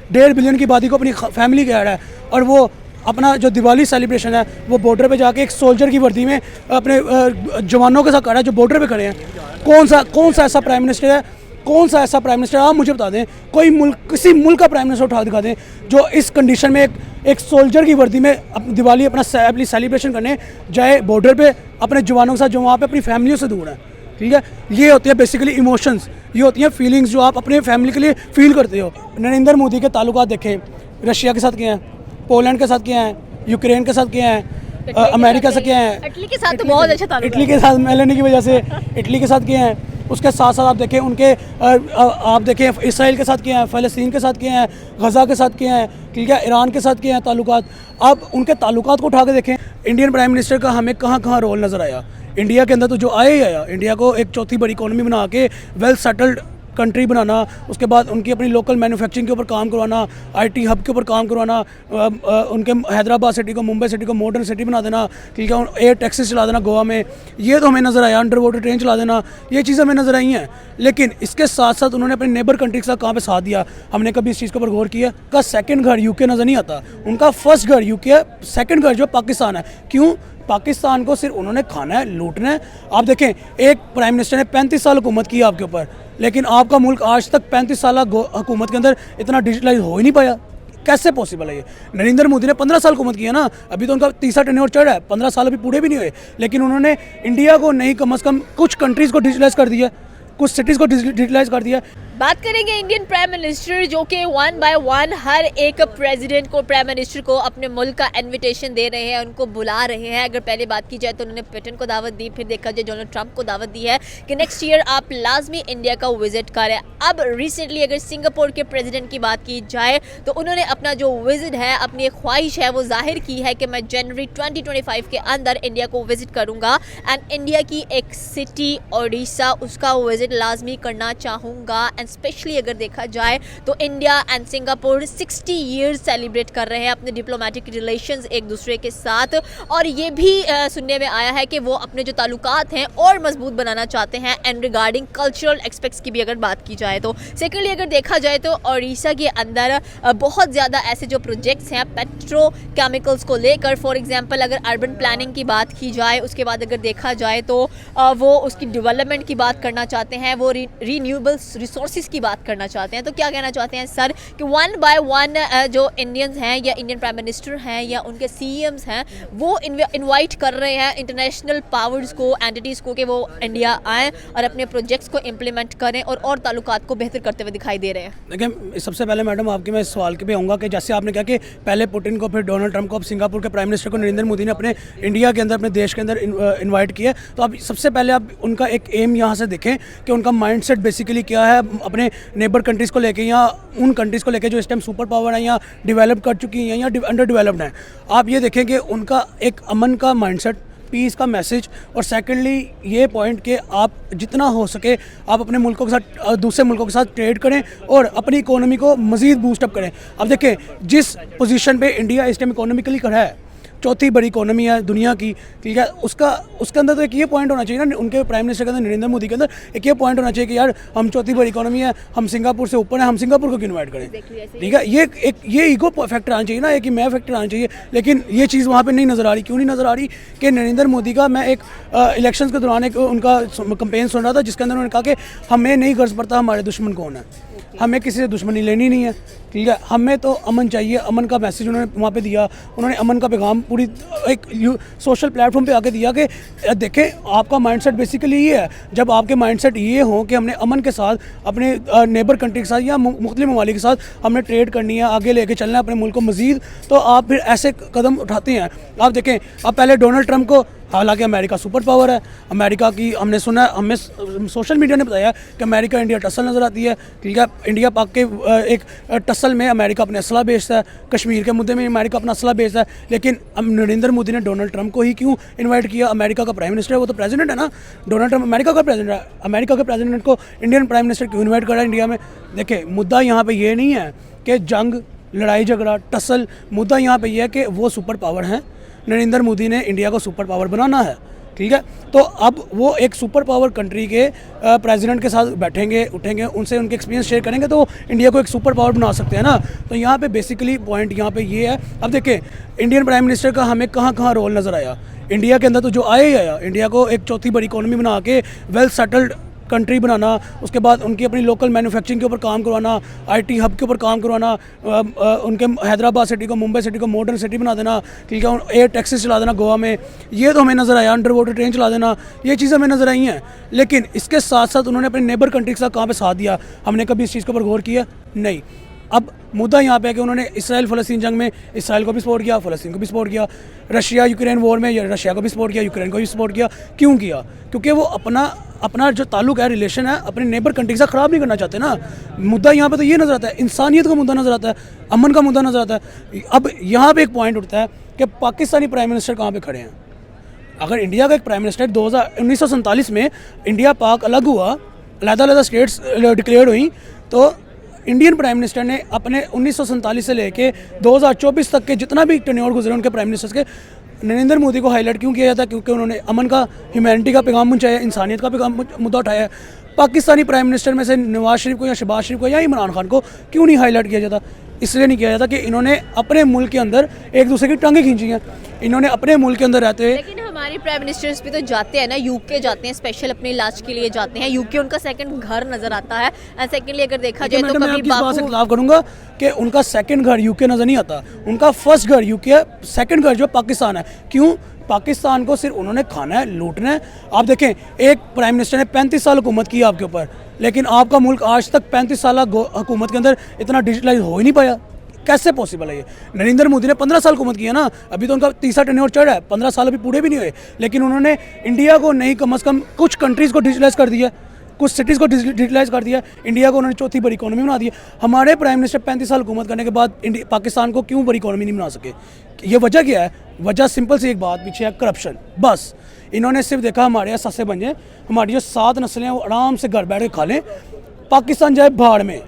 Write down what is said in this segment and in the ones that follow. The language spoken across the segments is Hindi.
1.5 बिलियन की आबादी को अपनी फैमिली कह रहा है, और वो अपना जो दिवाली सेलिब्रेशन है वो बॉर्डर पे जाके एक सोल्जर की वर्दी में अपने जवानों के साथ कर रहा है जो बॉर्डर पे खड़े हैं। कौन सा ऐसा प्राइम मिनिस्टर है, कौन सा ऐसा प्राइम मिनिस्टर, आप मुझे बता दें कोई मुल्क, किसी मुल्क का प्राइम मिनिस्टर उठा दिखा दें जो इस कंडीशन में एक सोल्जर की वर्दी में दिवाली अपनी सेलिब्रेशन करने जाए बॉर्डर पे अपने जवानों के साथ, जो वहाँ पे अपनी फैमिलियों से दूर है। ठीक है, ये होती है बेसिकली इमोशंस, ये होती हैं फीलिंग्स जो आप अपने फैमिली के लिए फील करते हो। नरेंद्र मोदी के ताल्लुकात देखें, रशिया के साथ किए हैं, पोलैंड के साथ किए हैं, यूक्रेन के साथ किए हैं, अमेरिका से किए हैं, इटली के साथ तो बहुत अच्छा ताल्लुक इटली के साथ मेलेनी की वजह से इटली के साथ किए हैं। उसके साथ साथ आप देखें उनके आप देखें इसराइल के साथ किए हैं, फ़लस्तीन के साथ किए हैं, गज़ा के साथ किए हैं, ठीक है, ईरान के साथ किए हैं ताल्लुकात। अब उनके ताल्लुकात को उठा के देखें, इंडियन प्राइम मिनिस्टर का हमें कहाँ कहाँ रोल नज़र आया। इंडिया के अंदर तो जो आया ही आया, इंडिया को एक चौथी बड़ी इकोनॉमी बना के वेल सेटल्ड कंट्री बनाना, उसके बाद उनकी अपनी लोकल मैन्युफैक्चरिंग के ऊपर काम करवाना, आईटी हब के ऊपर काम करवाना, उनके हैदराबाद सिटी को, मुंबई सिटी को मॉडर्न सिटी बना देना, ठीक है, एयर टैक्सीज चला देना गोवा में, ये तो हमें नज़र आया। अंडर वाटर ट्रेन चला देना, ये चीज़ें हमें नज़र आई हैं। लेकिन इसके साथ साथ उन्होंने अपने नेबर कंट्री के साथ कहाँ पे साथ दिया, हमने कभी इस चीज़ के ऊपर गौर किया? का सेकंड घर यूके नज़र नहीं आता, उनका फर्स्ट घर यूके है, सेकंड घर जो पाकिस्तान है। क्यों? पाकिस्तान को सिर्फ उन्होंने खाना है, लूटना है। आप देखें, एक प्राइम मिनिस्टर ने 35 साल हुकूमत की आपके ऊपर, लेकिन आपका मुल्क आज तक 35 साल हुकूमत के अंदर इतना डिजिटलाइज हो ही नहीं पाया। कैसे पॉसिबल है ये? नरेंद्र मोदी ने 15 साल हुकूमत की है ना, अभी तो उनका तीसरा टेन्योर चढ़ है, 15 साल अभी पूरे भी नहीं हुए, लेकिन उन्होंने इंडिया को नहीं, कम से कम कुछ कंट्रीज़ को डिजिटलाइज कर दिया, कुछ सिटीज़ को डिजिटलाइज कर दिया। बात करेंगे इंडियन प्राइम मिनिस्टर जो कि वन बाय वन हर एक प्रेसिडेंट को, प्राइम मिनिस्टर को अपने मुल्क का इनविटेशन दे रहे हैं, उनको बुला रहे हैं। अगर पहले बात की जाए तो उन्होंने पुतिन को दावत दी, फिर देखा जाए डोनाल्ड ट्रंप को दावत दी है कि नेक्स्ट ईयर आप लाजमी इंडिया का विजिट करें। अब रिसेंटली अगर सिंगापुर के प्रेसिडेंट की बात की जाए तो उन्होंने अपना जो विजिट है, अपनी एक ख्वाहिश है वो जाहिर की है कि मैं जनवरी 2025 के अंदर इंडिया को विजिट करूँगा एंड इंडिया की एक सिटी ओडिशा, उसका विजिट लाजमी करना चाहूँगा। स्पेशली अगर देखा जाए तो India and Singapore 60 years celebrate कर रहे हैं अपने डिप्लोमेटिक रिलेशंस एक दूसरे के साथ, और ये भी सुनने में आया है कि वो अपने जो ताल्लुकात हैं और मजबूत बनाना चाहते हैं। एंड रिगार्डिंग कल्चरल एस्पेक्ट्स की भी अगर बात की जाए तो सेकेंडली अगर देखा जाए तो ओडिशा के अंदर बहुत ज़्यादा ऐसे जो प्रोजेक्ट्स हैं पेट्रोकेमिकल्स को लेकर, फॉर एग्जाम्पल अगर अर्बन प्लानिंग की बात की जाए, उसके बाद अगर देखा जाए तो वो उसकी डेवलपमेंट की बात करना चाहते हैं, वो रीन्यूएबल रिसोर्स की बात करना चाहते हैं। तो क्या कहना चाहते हैं सर कि वन बाय वन जो इंडियंस हैं या इंडियन प्राइम मिनिस्टर हैं या उनके सीएम्स हैं वो इनवाइट कर रहे हैं इंटरनेशनल पावर्स को, एंटिटीज़ को, कि वो इंडिया आएँ और अपने प्रोजेक्ट्स को इम्प्लीमेंट करें और ताल्लुकात को बेहतर करते हुए दिखाई दे रहे हैं। देखिए, सबसे पहले मैडम आपके मैं इस सवाल के पे आऊँगा कि जैसे आपने कहा कि पहले पुतिन को, फिर डोनाल्ड ट्रंप को, अब सिंगापुर के प्राइम मिनिस्टर को नरेंद्र मोदी ने अपने इंडिया के अंदर, अपने देश के अंदर इन्वाइट किया। तो अब सबसे पहले आप उनका एक एम यहाँ से देखें कि उनका माइंडसेट बेसिकली क्या है अपने नेबर कंट्रीज़ को लेके या उन कंट्रीज़ को लेके जो इस टाइम सुपर पावर है या डेवलप कर चुकी हैं या अंडर डेवलप्ड हैं। आप ये देखें कि उनका एक अमन का माइंडसेट, पीस का मैसेज, और सेकेंडली ये पॉइंट कि आप जितना हो सके आप अपने मुल्कों के साथ, दूसरे मुल्कों के साथ ट्रेड करें और अपनी इकोनॉमी को मज़ीद बूस्टअप करें। अब देखें जिस पोजीशन पे इंडिया इस टाइम इकोनॉमिकली खड़ा है, चौथी बड़ी इकोनॉमी है दुनिया की, ठीक है, उसके अंदर तो एक ये पॉइंट होना चाहिए ना, उनके प्राइम मिनिस्टर के अंदर, नरेंद्र मोदी के अंदर एक ये पॉइंट होना चाहिए कि यार हम चौथी बड़ी इकोनॉमी है, हम सिंगापुर से ऊपर है, हम सिंगापुर को क्यों इन्वाइट करें? ठीक है, ये ईगो फैक्टर आना चाहिए ना, एक मैं फैक्टर आना चाहिए। लेकिन ये चीज़ वहाँ पर नहीं नज़र आ रही। क्यों नहीं नज़र आ रही? कि नरेंद्र मोदी का, मैं एक इलेक्शन के दौरान एक उनका कंपेन सुन रहा था जिसके अंदर उन्होंने कहा कि हमें नहीं गर्ज पड़ता हमारे दुश्मन कौन है, हमें किसी से दुश्मनी लेनी नहीं है, ठीक है, हमें तो अमन चाहिए। अमन का मैसेज उन्होंने वहाँ पे दिया, उन्होंने अमन का पैगाम पूरी एक सोशल प्लेटफॉर्म पे आके दिया कि देखें आपका माइंडसेट बेसिकली ये है। जब आपके माइंडसेट ये हो कि हमने अमन के साथ, अपने नेबर कंट्री के साथ या मुख्तलिफ ममालिक के साथ हमने ट्रेड करनी है, आगे लेके चलना है अपने मुल्क को मज़ीद, तो आप फिर ऐसे कदम उठाते हैं। आप देखें, अब पहले डोनाल्ड ट्रंप को, हालांकि अमेरिका सुपर पावर है, अमेरिका की हमने सुना, हमें सोशल मीडिया ने बताया कि अमेरिका इंडिया टसल नज़र आती है, ठीक है, इंडिया पाक के एक टसल में अमेरिका अपने असला बेचता है, कश्मीर के मुद्दे में अमेरिका अपना असला बेचता है। लेकिन नरेंद्र मोदी ने डोनाल्ड ट्रंप को ही क्यों इन्वाइट किया? अमेरिका का प्राइम मिनिस्टर है, वो तो प्रेसिडेंट है ना, डोनाल्ड ट्रंप अमेरिका का प्रेसिडेंट है, अमेरिका के प्रेसिडेंट को इंडियन प्राइम मिनिस्टर क्यों इन्वाइट कर रहा है इंडिया में? देखिए, मुद्दा यहाँ पर ये नहीं है कि जंग, लड़ाई झगड़ा, टसल, मुद्दा यहाँ पर यह है कि वो सुपर पावर हैं, नरेंद्र मोदी ने इंडिया को सुपर पावर बनाना है, ठीक है। तो अब वो एक सुपर पावर कंट्री के प्रेसिडेंट के साथ बैठेंगे, उठेंगे, उनसे उनके एक्सपीरियंस शेयर करेंगे, तो इंडिया को एक सुपर पावर बना सकते हैं ना। तो यहाँ पे बेसिकली पॉइंट यहाँ पे ये है। अब देखिए इंडियन प्राइम मिनिस्टर का हमें कहाँ कहाँ रोल नज़र आया। इंडिया के अंदर तो जो आया ही आया, इंडिया को एक चौथी बड़ी इकोनॉमी बना के वेल सेटल्ड कंट्री बनाना, उसके बाद उनकी अपनी लोकल मैन्युफैक्चरिंग के ऊपर काम करवाना, आईटी हब के ऊपर काम करवाना, उनके हैदराबाद सिटी को, मुंबई सिटी को मॉडर्न सिटी बना देना, ठीक है, एयर टैक्सीज चला देना गोवा में, ये तो हमें नज़र आया। अंडर वाटर ट्रेन चला देना, ये चीज़ें हमें नज़र आई हैं। लेकिन इसके साथ साथ उन्होंने अपने नेबर कंट्री के साथ कहाँ पे साथ दिया, हमने कभी इस चीज़ के ऊपर गौर किया नहीं। अब मुद्दा यहाँ पे है कि उन्होंने इसराइल फ़लस्तीन जंग में इसराइल को भी सपोर्ट किया, फ़लस्तीन को भी सपोर्ट किया, रशिया यूक्रेन वॉर में रशिया को भी सपोर्ट किया, यूक्रेन को भी सपोर्ट किया। क्यों किया? क्योंकि वो अपना जो ताल्लुक है, रिलेशन है, अपने नेबर कंट्री के साथ ख़राब नहीं करना चाहते ना। मुद्दा यहाँ पे तो ये नज़र आता है, इंसानियत का मुद्दा नज़र आता है, अमन का मुद्दा नज़र आता है। अब यहाँ पे एक पॉइंट उठता है कि पाकिस्तानी प्राइम मिनिस्टर कहाँ पे खड़े हैं। अगर इंडिया का एक प्राइम मिनिस्टर 1947 में इंडिया पाक अलग हुआ, अलग-अलग स्टेट्स डिक्लेयर हुई, तो इंडियन प्राइम मिनिस्टर ने अपने 1947 से लेके 2024 तक के जितना भी टेन्योर गुजरे उनके प्राइम मिनिस्टर्स के, नरेंद्र मोदी को हाईलाइट क्यों किया जाता है? क्योंकि उन्होंने अमन का, ह्यूमैनिटी का पैगाम पहुंचाया, इंसानियत का पैगाम मुद्दा उठाया है। पाकिस्तानी प्राइम मिनिस्टर में से नवाज शरीफ को या शहबाज शरीफ को या इमरान खान को क्यों नहीं हाईलाइट किया जाता? इसलिए नहीं किया जाता कि इन्होंने अपने मुल्क के अंदर एक दूसरे की टांगें खींची हैं। इन्होंने अपने मुल्क के अंदर रहते हुए, लेकिन हमारे प्राइम मिनिस्टर्स भी तो जाते हैं ना, यूके जाते हैं, स्पेशल अपने इलाज के लिए जाते हैं। यूके उनका सेकंड घर नजर आता है। एंड सेकंडली अगर देखा जाए तो मैं कभी आपकी इस बात से बापू खिलाफ करूंगा कि उनका सेकंड घर यूके नज़र नहीं आता। उनका फर्स्ट घर यूके है, सेकंड घर जो पाकिस्तान है। क्यों? पाकिस्तान को सिर्फ उन्होंने खाना है, लूटना है। आप देखें, एक प्राइम मिनिस्टर ने 35 साल हुकूमत की आपके ऊपर, लेकिन आपका मुल्क आज तक 35 साल हुकूमत के अंदर इतना डिजिटलाइज हो ही नहीं पाया। कैसे पॉसिबल है ये? नरेंद्र मोदी ने 15 साल हुकूमत की है ना, अभी तो उनका तीसरा टेन्योर चढ़ है, 15 साल अभी पूरे भी नहीं हुए, लेकिन उन्होंने इंडिया को नहीं, कम से कम कुछ कंट्रीज़ को डिजिटलाइज कर दिया, कुछ सिटीज़ को डिजिटलाइज कर दिया, इंडिया को उन्होंने चौथी बड़ी इकोनॉमी बना दी। हमारे प्राइम मिनिस्टर 35 साल हुकूमत करने के बाद पाकिस्तान को क्यों बड़ी इकोनॉमी नहीं बना सके? ये वजह क्या है? वजह सिंपल सी एक बात पीछे है, करप्शन। बस इन्होंने सिर्फ देखा हमारे यहाँ सस्ते बन जाए, हमारी जो 7 नस्लें हैं वो आराम से घर बैठ के खा लें, पाकिस्तान जाए भाड़ में,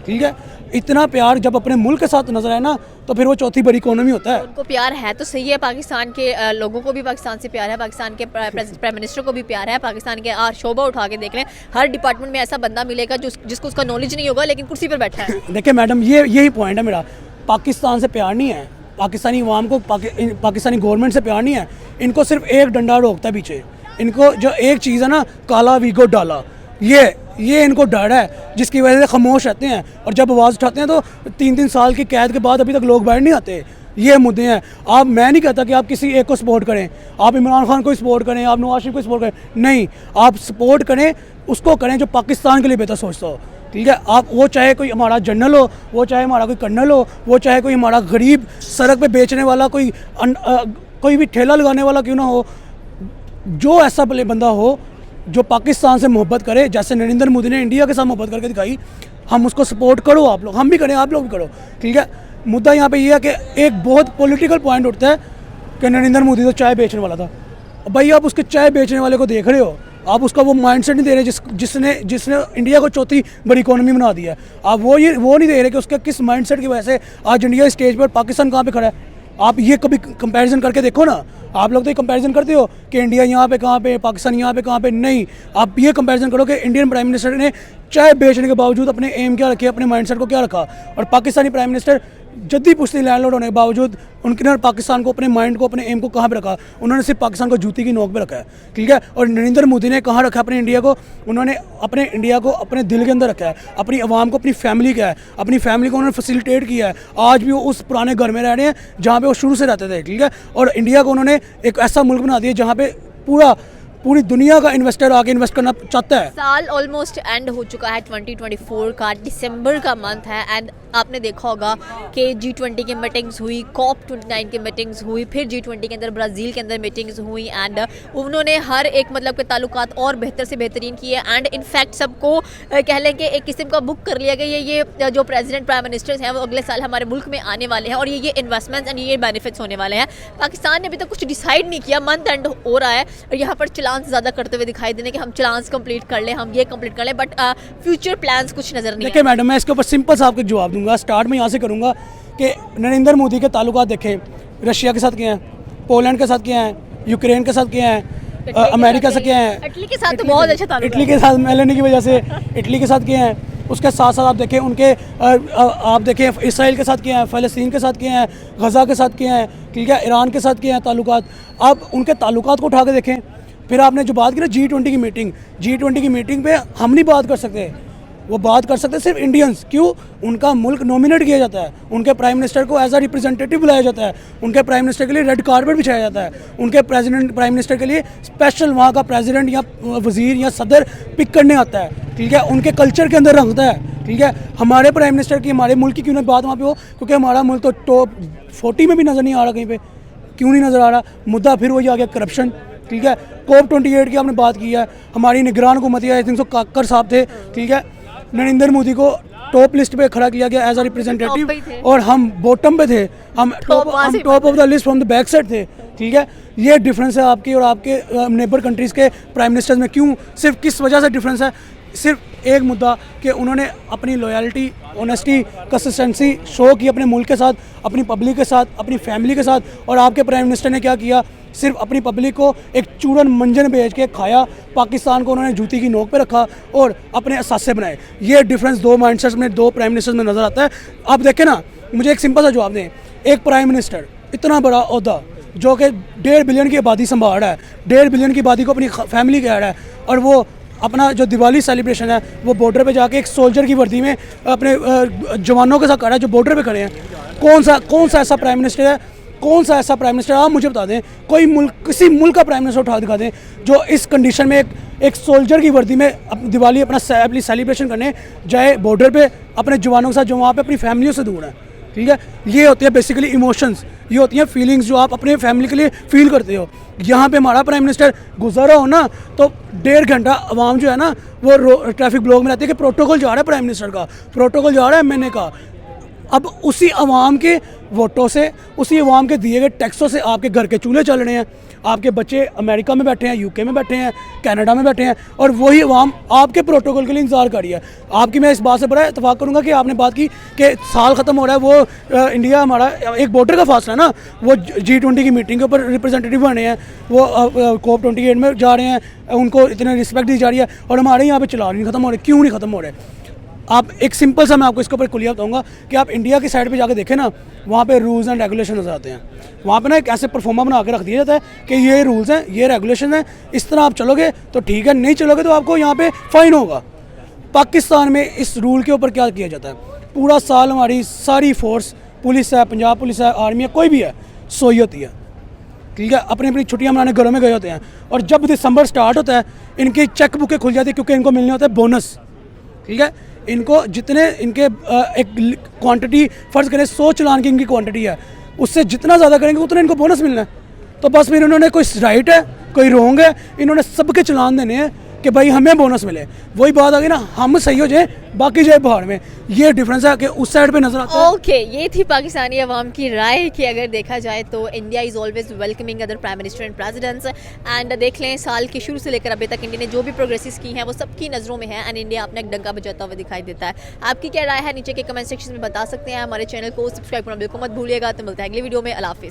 ठीक है। इतना प्यार जब अपने मुल्क के साथ नजर आए ना, तो फिर वो चौथी बड़ी इकोनॉमी होता है। उनको प्यार है तो सही है, पाकिस्तान के लोगों को भी पाकिस्तान से प्यार है, पाकिस्तान के प्राइम मिनिस्टर को भी प्यार है, पाकिस्तान के शोभा उठा के देख लें, हर डिपार्टमेंट में ऐसा बंदा मिलेगा जिसको उसका नॉलेज नहीं होगा लेकिन कुर्सी पर बैठा है। देखिए मैडम, यही पॉइंट है मेरा। पाकिस्तान से प्यार नहीं है, पाकिस्तानी अवाम को पाकिस्तानी गवर्नमेंट से प्यार नहीं है। इनको सिर्फ एक डंडा रोकता है पीछे। इनको जो एक चीज़ है ना, काला वीगो डाला, ये इनको डर है, जिसकी वजह से खामोश रहते हैं। और जब आवाज़ उठाते हैं तो 3-3 साल की कैद के बाद अभी तक लोग बाहर नहीं आते। ये मुद्दे हैं। मैं नहीं कहता कि आप किसी एक को सपोर्ट करें, आप इमरान खान को सपोर्ट करें, आप नवाज शरीफ को सपोर्ट करें, नहीं, आप सपोर्ट करें उसको करें जो पाकिस्तान के लिए बेहतर सोचता हो, ठीक है। आप वो चाहे कोई हमारा जनरल हो, वो चाहे हमारा कोई कर्नल हो, वो चाहे कोई हमारा गरीब सड़क पे बेचने वाला कोई भी ठेला लगाने वाला क्यों ना हो, जो ऐसा भले बंदा हो जो पाकिस्तान से मोहब्बत करे, जैसे नरेंद्र मोदी ने इंडिया के साथ मोहब्बत करके दिखाई, हम उसको सपोर्ट करो। आप लोग, हम भी करें, आप लोग भी करो, ठीक है। मुद्दा यहाँ पे ये है कि एक बहुत पॉलिटिकल पॉइंट उठता है कि नरेंद्र मोदी तो चाय बेचने वाला था। भाई आप उसके चाय बेचने वाले को देख रहे हो, आप उसका वो माइंडसेट नहीं दे रहे जिसने इंडिया को चौथी बड़ी इकोनॉमी बना दी है। आप वो नहीं दे रहे कि उसके किस माइंडसेट की वजह से आज इंडिया स्टेज पर, पाकिस्तान कहाँ पे खड़ा है। आप ये कभी कंपैरिजन करके देखो ना। आप लोग तो ये कंपैरिजन करते हो कि इंडिया यहाँ पे कहाँ पे, पाकिस्तान यहाँ पे कहाँ पे। नहीं, आप ये कंपैरिजन करो कि इंडियन प्राइम मिनिस्टर ने चाय बेचने के बावजूद अपने एम क्या रखे, अपने माइंडसेट को क्या रखा, और पाकिस्तानी प्राइम मिनिस्टर जद्दी पुश्ती लैंडलॉर्ड होने के बावजूद उनके पाकिस्तान को, अपने माइंड को, अपने एम को कहाँ पे रखा? उन्होंने सिर्फ पाकिस्तान को जूती की नोक पे रखा है, ठीक है। और नरेंद्र मोदी ने कहाँ रखा अपने इंडिया को? उन्होंने अपने इंडिया को अपने दिल के अंदर रखा है, अपनी आवाम को, अपनी फैमिली का है, अपनी फैमिली को उन्होंने फैसिलिटेट किया है। आज भी वो उस पुराने घर में रह रहे हैं जहाँ पे वो शुरू से रहते थे, ठीक है। और इंडिया को उन्होंने एक ऐसा मुल्क बना दिया जहाँ पे पूरी दुनिया का इन्वेस्टर आके इन्वेस्ट करना चाहता है। साल ऑलमोस्ट एंड हो चुका है, 2024 का दिसंबर का मंथ है। एंड आपने देखा होगा कि G20 की मीटिंग्स हुई, COP29 की मीटिंग्स हुई, फिर G20 के अंदर ब्राज़ील के अंदर मीटिंग्स हुई, एंड उन्होंने हर एक मतलब के ताल्लुकात और बेहतर से बेहतरीन किए। एंड इनफैक्ट सबको कह लें कि एक किस्म का बुक कर लिया गया, ये जो प्रेसिडेंट प्राइम मिनिस्टर्स हैं वो अगले साल हमारे मुल्क में आने वाले हैं, और ये इन्वेस्टमेंट्स एंड ये बेनिफिट्स होने वाले हैं। पाकिस्तान ने अभी तक कुछ डिसाइड नहीं किया, मंथ एंड हो रहा है, और यहाँ पर चलान्स ज़्यादा करते हुए दिखाई देने कि हम चलान्स कंप्लीट कर लें, हम ये कंप्लीट कर लें, बट फ्यूचर प्लान्स कुछ नज़र नहीं। देखिए मैडम, मैं इसके ऊपर सिंपल सा आपको जवाब दूंगा। स्टार्ट में यहाँ से करूँगा कि नरेंद्र मोदी के ताल्लुकात देखें, रशिया के साथ किए हैं, पोलैंड के साथ किए हैं, यूक्रेन के साथ किए हैं, अमेरिका से किए हैं, इटली के साथ तो बहुत अच्छा ताल्लुक इटली के साथ मिलने की वजह से इटली के साथ किए हैं। उसके साथ साथ आप देखें उनके आप देखें इसराइल के साथ किए हैं, फ़लस्तीन के साथ किए हैं, गज़ा के साथ किए हैं, ठीक है, ईरान के साथ किए हैं ताल्लुकात। आप उनके ताल्लुकात को उठा के देखें। फिर आपने जो बात की ना G20 की मीटिंग, G20 की मीटिंग पे हम नहीं बात कर सकते, वो बात कर सकते सिर्फ इंडियंस। क्यों? उनका मुल्क नॉमिनेट किया जाता है, उनके प्राइम मिनिस्टर को एज अ रिप्रेजेंटेटिव बुलाया जाता है, उनके प्राइम मिनिस्टर के लिए रेड कारपेट बिछाया जाता है, उनके प्राइम मिनिस्टर के लिए स्पेशल वहाँ का प्रेसिडेंट या वजीर या सदर पिक करने आता है, ठीक है, उनके कल्चर के अंदर रखता है, ठीक है। हमारे प्राइम मिनिस्टर की, हमारे मुल्क की क्यों नहीं बात वहाँ पे हो? क्योंकि हमारा मुल्क तो टॉप 40 में भी नज़र नहीं आ रहा कहीं पे। क्यों नहीं नज़र आ रहा? मुद्दा फिर वही आ गया, करप्शन, ठीक है। COP28 की आपने बात की है, हमारी निगरान हुकूमत आई थिंक सो काकर साहब थे, ठीक है। नरेंद्र मोदी को टॉप लिस्ट पे खड़ा किया गया एज अ रिप्रेजेंटेटिव और हम बॉटम पे थे, हम top of the list from the back side थे, ठीक है। ये डिफरेंस है आपकी और आपके नेबर कंट्रीज़ के प्राइम मिनिस्टर्स में। क्यों? सिर्फ किस वजह से डिफरेंस है? सिर्फ एक मुद्दा कि उन्होंने अपनी लॉयल्टी, ऑनेस्टी, कंसिस्टेंसी शो की अपने मुल्क के साथ, अपनी पब्लिक के साथ, अपनी फैमिली के साथ। और आपके प्राइम मिनिस्टर ने क्या किया? सिर्फ अपनी पब्लिक को एक चूरन मंजन भेज के खाया, पाकिस्तान को उन्होंने जूती की नोक पे रखा और अपने असासे बनाए। ये डिफरेंस दो माइंडसेट्स में, दो प्राइम मिनिस्टर्स में नज़र आता है। आप देखें ना, मुझे एक सिंपल सा जवाब दें। एक प्राइम मिनिस्टर इतना बड़ा ओहदा जो कि 1.5 बिलियन की आबादी संभाल रहा है, 1.5 बिलियन की आबादी को अपनी फैमिली कह रहा है, और वो अपना जो दिवाली सेलिब्रेशन है वो बॉर्डर पे जाके एक सोल्जर की वर्दी में अपने जवानों के साथ खड़ा है जो बॉर्डर पे खड़े हैं। कौन सा ऐसा प्राइम मिनिस्टर है? कौन सा ऐसा प्राइम मिनिस्टर, आप मुझे बता दें, कोई मुल्क, किसी मुल्क का प्राइम मिनिस्टर उठा दिखा दें जो इस कंडीशन में एक सोल्जर की वर्दी में दिवाली अपनी सेलिब्रेशन करने जाए बॉर्डर पे अपने जवानों के साथ, जो वहाँ पे अपनी फैमिलियों से दूर है, ठीक है। ये होती है बेसिकली इमोशंस, ये होती हैं फीलिंग्स जो आप अपने फैमिली के लिए फील करते हो। यहाँ पे हमारा प्राइम मिनिस्टर गुजरा हो ना तो 1.5 घंटा आवाम जो है ना वो ट्रैफिक ब्लॉक में रहती है कि प्रोटोकॉल जा रहा है प्राइम मिनिस्टर का, प्रोटोकॉल जा रहा है MNA का। अब उसी आवाम के वोटों से, उसी आवाम के दिए गए टैक्सों से आपके घर के चूल्हे चल रहे हैं, आपके बच्चे अमेरिका में बैठे हैं, UK में बैठे हैं, कनाडा में बैठे हैं, और वही आवाम आपके प्रोटोकॉल के लिए इंतज़ार कर रही है। आपकी मैं इस बात से बड़ा इतफाक़ करूँगा कि आपने बात की कि साल ख़त्म हो रहा है, वो इंडिया हमारा एक बॉर्डर का फासला है ना, वो G20 की मीटिंग के ऊपर रिप्रेजेंटेटिव बने हैं, वो COP28 में जा रहे हैं, उनको इतने रिस्पेक्ट दी जा रही है, और हमारे यहाँ पर चला नहीं ख़त्म हो रहे। क्यों नहीं ख़त्म हो रहे? आप एक सिंपल सा मैं आपको इसके ऊपर कुलिया बताऊंगा कि आप इंडिया की साइड पे जाके देखें ना, वहाँ पे रूल्स एंड रेगुलेशन नजर आते हैं। वहाँ पे ना एक ऐसे परफॉर्मा बना के रख दिया जाता है कि ये रूल्स हैं, ये रेगुलेशन हैं, इस तरह आप चलोगे तो ठीक है, नहीं चलोगे तो आपको यहाँ पे फाइन होगा। पाकिस्तान में इस रूल के ऊपर क्या किया जाता है? पूरा साल हमारी सारी फोर्स, पुलिस है, पंजाब पुलिस है, आर्मी है, कोई भी है, सोई होती है, ठीक है, अपनी अपनी छुट्टियाँ मनाने घरों में गए होते हैं। और जब दिसंबर स्टार्ट होता है इनकी चेक बुकें खुल जाती है, क्योंकि इनको मिलने होता है बोनस, ठीक है। इनको जितने इनके एक क्वांटिटी फ़र्ज़ करें 100 चालान की इनकी क्वांटिटी है, उससे जितना ज़्यादा करेंगे उतना इनको बोनस मिलना है। तो बस फिर इन्होंने कोई राइट है, कोई रॉन्ग है, इन्होंने सबके चालान देने हैं कि भाई हमें बोनस मिले। वही बात आ गई ना, हम सही हो जाए बाकी जाए बाहर में। ये डिफरेंस है कि उस साइड पे नजर आता है। ओके, ये थी पाकिस्तानी अवाम की राय कि अगर देखा जाए तो India is always welcoming other prime minister and presidents. And देख लें साल के शुरू से लेकर अभी तक इंडिया ने जो भी प्रोग्रेसेस की हैं वो सबकी नज़रों में है, एंड इंडिया अपना एक डंका बजाता हुआ दिखाई देता है। आपकी क्या राय है नीचे के कमेंट सेक्शन में बता सकते हैं। हमारे चैनल को सब्सक्राइब करना बिल्कुल मत भूलिएगा। तो मिलता है अगली वीडियो में। अल्लाह हाफिज़।